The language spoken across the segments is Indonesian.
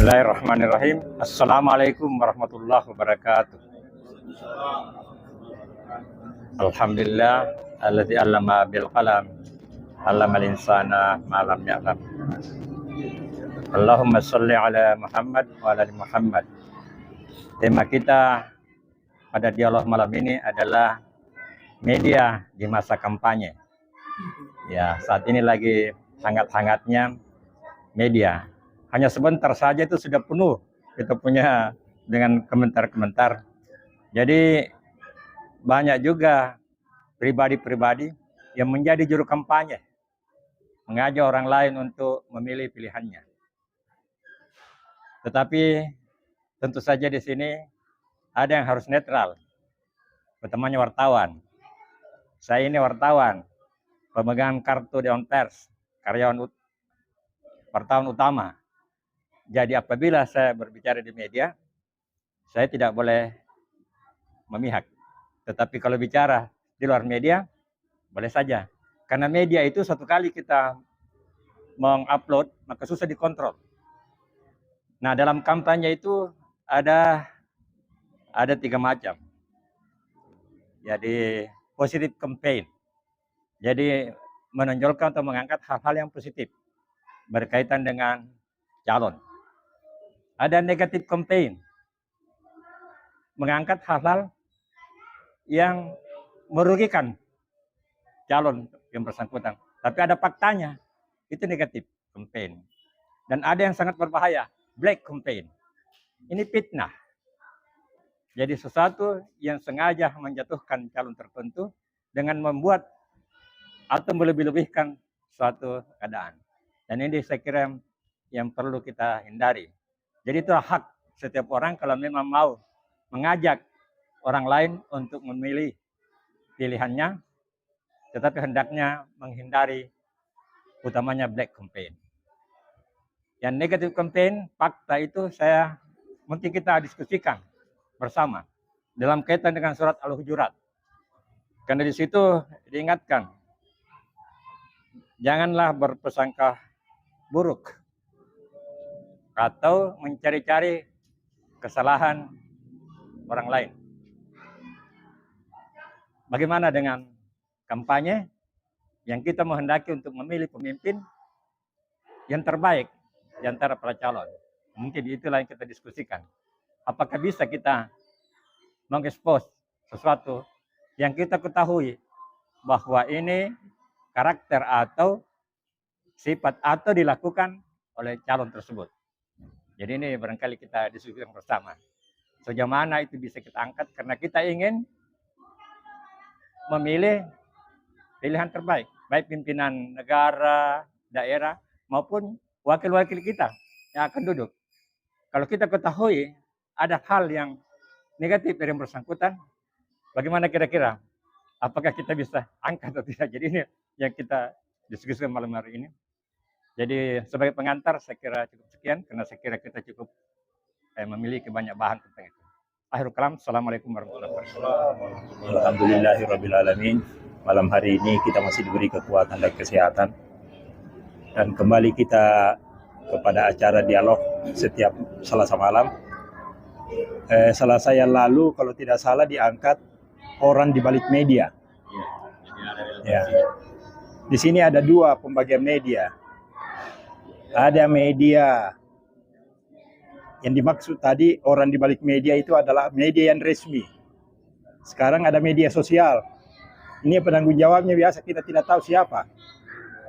Bismillahirrahmanirrahim. Assalamualaikum warahmatullahi wabarakatuh. Alhamdulillah alladzi 'allama bil qalam 'allamal insana ma lam ya'lam. Allahumma shalli ala Muhammad wa ala ali Muhammad. Tema kita pada dialog malam ini adalah media di masa kampanye. Ya, saat ini lagi hangat-hangatnya media. Hanya sebentar saja itu sudah penuh kita punya dengan komentar-komentar. Jadi banyak juga pribadi-pribadi yang menjadi juru kampanye, mengajak orang lain untuk memilih pilihannya. Tetapi tentu saja di sini ada yang harus netral, utamanya wartawan. Saya ini wartawan, pemegang kartu Dewan Pers, karyawan wartawan utama. Jadi apabila saya berbicara di media, saya tidak boleh memihak. Tetapi kalau bicara di luar media, boleh saja. Karena media itu satu kali kita mengupload, maka susah dikontrol. Nah, dalam kampanye itu ada 3 macam. Jadi positive campaign. Jadi menonjolkan atau mengangkat hal-hal yang positif berkaitan dengan calon. Ada negatif campaign, mengangkat hal-hal yang merugikan calon yang bersangkutan. Tapi ada faktanya, itu negatif campaign. Dan ada yang sangat berbahaya, black campaign. Ini fitnah. Jadi sesuatu yang sengaja menjatuhkan calon tertentu dengan membuat atau melebih-lebihkan suatu keadaan. Dan ini saya kira yang perlu kita hindari. Jadi itu hak setiap orang kalau memang mau mengajak orang lain untuk memilih pilihannya, tetapi hendaknya menghindari utamanya black campaign. Yang negatif campaign, fakta itu mungkin kita diskusikan bersama dalam kaitan dengan surat Al-Hujurat. Karena di situ diingatkan, janganlah berprasangka buruk atau mencari-cari kesalahan orang lain. Bagaimana dengan kampanye yang kita menghendaki untuk memilih pemimpin yang terbaik di antara para calon? Mungkin itulah yang kita diskusikan. Apakah bisa kita mengekspos sesuatu yang kita ketahui bahwa ini karakter atau sifat atau dilakukan oleh calon tersebut? Jadi ini barangkali kita diskusikan bersama. Sejauh mana itu bisa kita angkat karena kita ingin memilih pilihan terbaik, baik pimpinan negara, daerah, maupun wakil-wakil kita yang akan duduk. Kalau kita ketahui ada hal yang negatif dari yang bersangkutan, bagaimana kira-kira? Apakah kita bisa angkat atau tidak? Jadi ini yang kita diskusikan malam hari ini. Jadi sebagai pengantar saya kira cukup sekian karena saya kira kita cukup memiliki banyak bahan tentang itu. Akhirul kalam, assalamualaikum warahmatullahi wabarakatuh. Alhamdulillahirrabbilalamin. Malam hari ini kita masih diberi kekuatan dan kesehatan. Dan kembali kita kepada acara dialog setiap Selasa malam. Selasa yang lalu kalau tidak salah diangkat orang di balik media. Ya. Di sini ada 2 pembagian media. Ada media yang dimaksud tadi orang di balik media itu adalah media yang resmi. Sekarang ada media sosial. Ini penanggung jawabnya biasa kita tidak tahu siapa.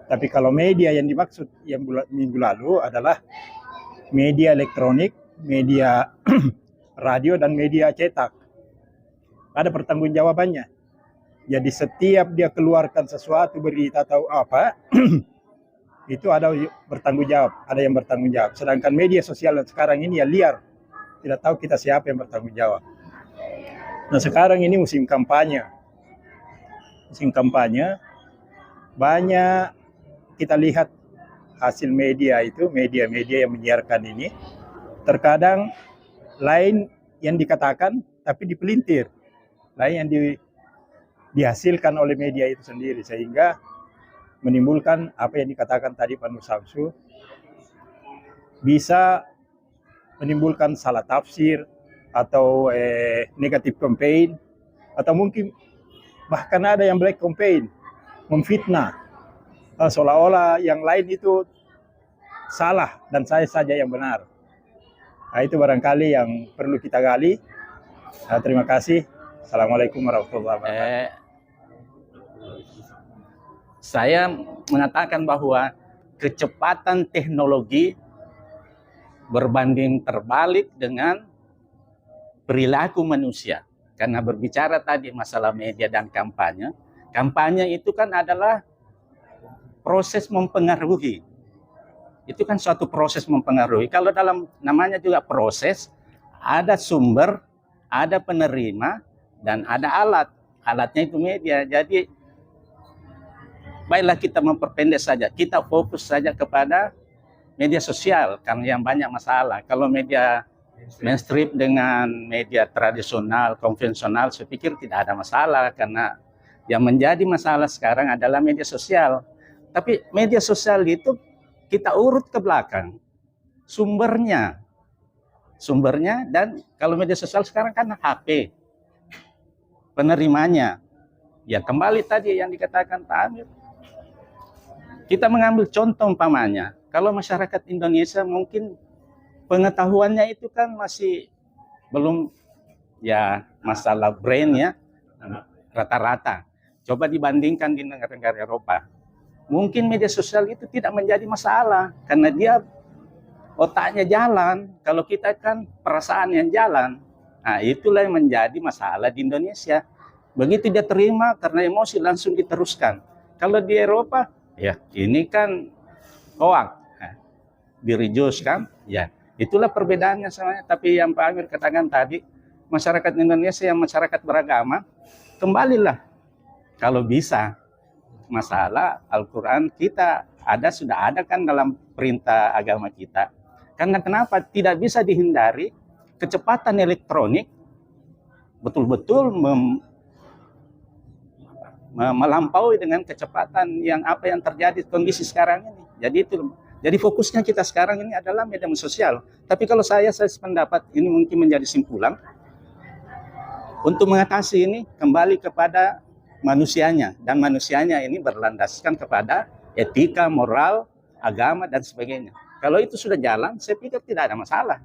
Tapi kalau media yang dimaksud yang minggu lalu adalah media elektronik, media radio dan media cetak. Ada pertanggungjawabannya. Jadi setiap dia keluarkan sesuatu berita atau apa itu ada bertanggung jawab, ada yang bertanggung jawab. Sedangkan media sosial sekarang ini ya liar, tidak tahu kita siapa yang bertanggung jawab. Nah sekarang ini musim kampanye, banyak kita lihat hasil media itu, media-media yang menyiarkan ini, terkadang lain yang dikatakan tapi dipelintir, lain yang dihasilkan oleh media itu sendiri, sehingga menimbulkan apa yang dikatakan tadi Pak Nur Samsu, bisa menimbulkan salah tafsir atau negatif campaign, atau mungkin bahkan ada yang black campaign, memfitnah, seolah-olah yang lain itu salah dan saya saja yang benar. Nah, itu barangkali yang perlu kita gali. Terima kasih. Assalamualaikum warahmatullahi wabarakatuh. Saya mengatakan bahwa kecepatan teknologi berbanding terbalik dengan perilaku manusia. Karena berbicara tadi masalah media dan kampanye, kampanye itu kan adalah proses mempengaruhi. Itu kan suatu proses mempengaruhi. Kalau dalam namanya juga proses, ada sumber, ada penerima, dan ada alat. Alatnya itu media. Jadi, baiklah kita memperpendek saja. Kita fokus saja kepada media sosial, karena yang banyak masalah. Kalau media mainstream dengan media tradisional, konvensional, saya pikir tidak ada masalah. Karena yang menjadi masalah sekarang adalah media sosial. Tapi media sosial itu kita urut ke belakang. Sumbernya, dan kalau media sosial sekarang kan HP. Penerimanya, ya kembali tadi yang dikatakan Pak Amir. Kita mengambil contoh umpamanya, kalau masyarakat Indonesia mungkin pengetahuannya itu kan masih belum ya masalah brain ya rata-rata. Coba dibandingkan di negara-negara Eropa. Mungkin media sosial itu tidak menjadi masalah karena dia otaknya jalan. Kalau kita kan perasaan yang jalan. Nah, itulah yang menjadi masalah di Indonesia. Begitu dia terima karena emosi langsung diteruskan. Kalau di Eropa, ya ini kan hoak, direjus kan, ya itulah perbedaannya sebenarnya. Tapi yang Pak Amir katakan tadi, masyarakat Indonesia yang masyarakat beragama, kembalilah kalau bisa masalah Al-Quran kita sudah ada kan dalam perintah agama kita. Karena kenapa tidak bisa dihindari kecepatan elektronik betul-betul melampaui dengan kecepatan yang apa yang terjadi kondisi sekarang ini. Jadi fokusnya kita sekarang ini adalah media sosial. Tapi kalau saya sependapat ini mungkin menjadi simpulan untuk mengatasi ini kembali kepada manusianya, dan manusianya ini berlandaskan kepada etika, moral, agama dan sebagainya. Kalau itu sudah jalan, saya pikir tidak ada masalah,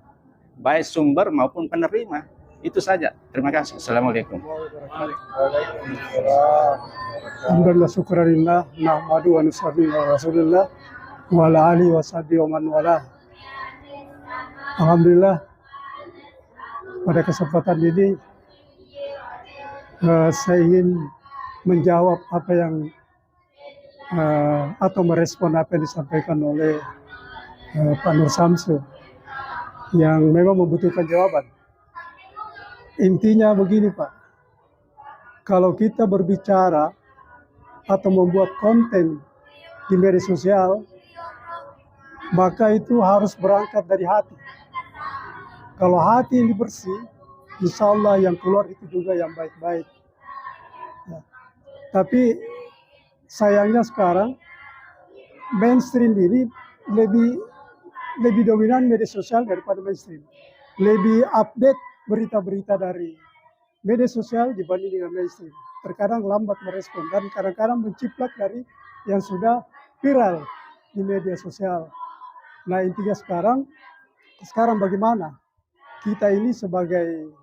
baik sumber maupun penerima. Itu saja. Terima kasih. Assalamualaikum. Alhamdulillah, syukurillah, nahmadu wa nusalli ala Rasulillah wa ala alihi wa sahbihi wa man wala. Alhamdulillah, pada kesempatan ini saya ingin menjawab apa yang atau merespon apa yang disampaikan oleh Pak Nur Samsu yang memang membutuhkan jawaban. Intinya begini Pak, kalau kita berbicara atau membuat konten di media sosial, maka itu harus berangkat dari hati. Kalau hati ini bersih, insya Allah yang keluar itu juga yang baik-baik. Ya. Tapi sayangnya sekarang mainstream ini lebih dominan media sosial daripada mainstream. Lebih update berita-berita dari media sosial dibanding dengan mainstream. Terkadang lambat merespon dan kadang-kadang menciplak dari yang sudah viral di media sosial. Nah intinya sekarang bagaimana kita ini sebagai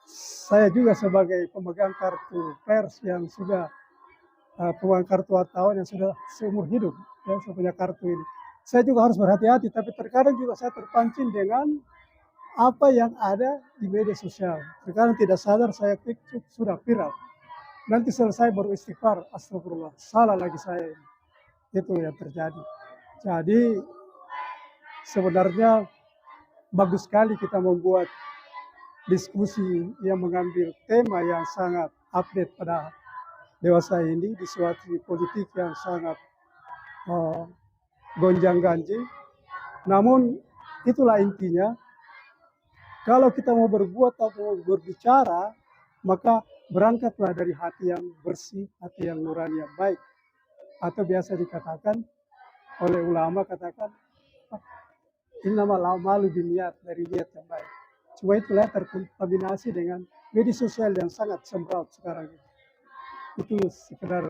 saya juga sebagai pemegang kartu pers yang sudah pemegang kartu wartawan yang sudah seumur hidup, ya, saya punya kartu ini. Saya juga harus berhati-hati, tapi terkadang juga saya terpancing dengan apa yang ada di media sosial. Terkadang tidak sadar saya klik sudah viral. Nanti selesai baru istighfar, astagfirullah, salah lagi saya ini. Itu yang terjadi. Jadi sebenarnya bagus sekali kita membuat diskusi yang mengambil tema yang sangat update pada dewasa ini di suatu politik yang sangat gonjang-ganjing. Namun itulah intinya, kalau kita mau berbuat atau berbicara, maka berangkatlah dari hati yang bersih, hati yang nurani yang baik. Atau biasa dikatakan oleh ulama, katakan Ini nama malu diniat dari niat yang baik. Cuma itulah terkontaminasi dengan media sosial yang sangat semraut sekarang ini. Itu sekedar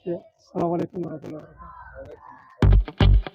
ya. Assalamualaikum warahmatullahi wabarakatuh.